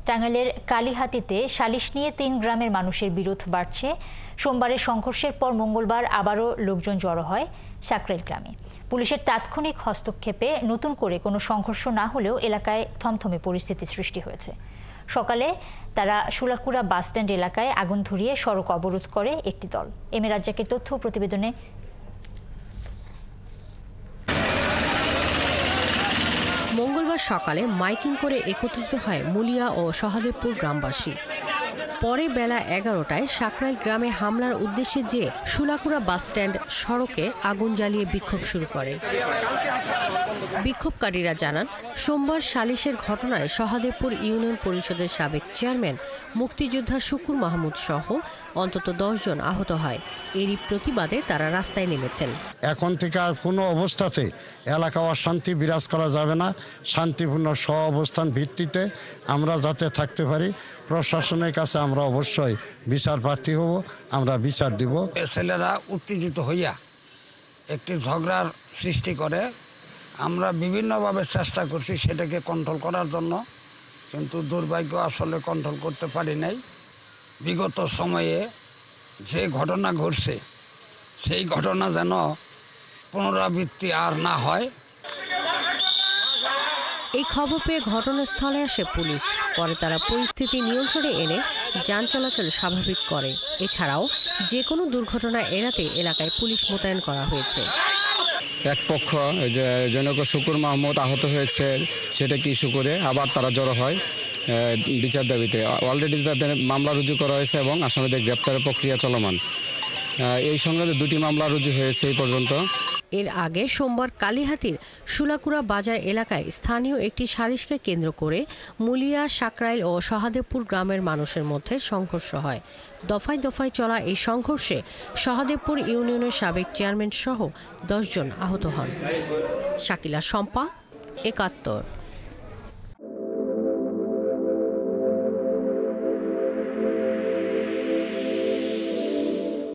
টাঙ্গাইলের কালিহাতীতে সালিশ নিয়ে ৩ গ্রামের মানুষের বিরোধ বাড়ছে। সোমবারের সংঘর্ষের পর মঙ্গলবার আবারও লোকজন জড়ো হয় সাকরাইল গ্রামে। পুলিশের তাৎক্ষণিক হস্তক্ষেপে নতুন করে কোনো সংঘর্ষ না হলেও এলাকায় থমথমে পরিস্থিতি সৃষ্টি হয়েছে। সকালে তারা শুলাকুড়া বাসস্ট্যান্ড এলাকায় আগুন ধরিয়ে সড়ক অবরোধ করে একটি দল। এম এ রাজ্জাকের তথ্য প্রতিবেদনে। মঙ্গলবার সকালে মাইকিং করে একত্রিত হয় মুলিয়া ও সহদেবপুর গ্রামবাসী। পরে বেলা 11টায় সাকরাইল গ্রামে হামলার উদ্দেশ্যে যে শুলাকুড়া বাসস্ট্যান্ড সড়কে আগুন জ্বালিয়ে বিক্ষোভ শুরু করে। বিক্ষোভকারীরা জানান, সোমবার সালিশের ঘটনায় সহদেবপুর ইউনিয়ন পরিষদের সাবেক চেয়ারম্যান মুক্তিযোদ্ধা শুকুর মাহমুদ সহ অন্তত 10 জন আহত হয়। এরই প্রতিবাদে তারা রাস্তায় নেমেছেন। এখন থেকে আর কোনো অবস্থাতে এলাকা অশান্তি বিরাজ করা যাবে না। শান্তিপূর্ণ সহাবস্থান ভিত্তিতে আমরা যাতে থাকতে পারি, প্রশাসনের কাছে আমরা অবশ্যই বিচার প্রার্থী হব, আমরা বিচার দিব। ছেলেরা উত্তেজিত হইয়া একটি ঝগড়ার সৃষ্টি করে। আমরা বিভিন্নভাবে চেষ্টা করছি সেটাকে কন্ট্রোল করার জন্য, কিন্তু দুর্ভাগ্য আসলে কন্ট্রোল করতে পারি নাই। বিগত সময়ে যে ঘটনা ঘটছে সেই ঘটনা যেন পুনরাবৃত্তি আর না হয়। এই খবর পেয়ে ঘটনাস্থলে আসে পুলিশ। পরে তারা পরিস্থিতি নিয়ন্ত্রণে এনে যান চলাচল স্বাভাবিক করে। এছাড়াও যে কোনো দুর্ঘটনা এড়াতে এলাকায় পুলিশ মোতায়েন করা হয়েছে। এক পক্ষ যে জনক শুকুর মাহমুদ আহত হয়েছে সেটাকে ইস্যু করে আবার তারা জড়ো হয় বিচার দাবিতে। অলরেডি তাদের মামলা রুজু করা হয়েছে এবং আসামিদের গ্রেপ্তারের প্রক্রিয়া চলমান। এই সংক্রান্তে 2টি মামলা রুজু হয়েছে এই পর্যন্ত। এর আগে সোমবার কালিহাতীর শুলাকুড়া বাজার এলাকায় স্থানীয় একটি সালিশকে কেন্দ্র করে মুলিয়া, সাকরাইল ও সহদেবপুর গ্রামের মানুষের মধ্যে সংঘর্ষ হয়। দফায় দফায় চলা এই সংঘর্ষে সহদেবপুর ইউনিয়নের সাবেক চেয়ারম্যান সহ 10 জন আহত হন। শাকিলা শম্পা, 71।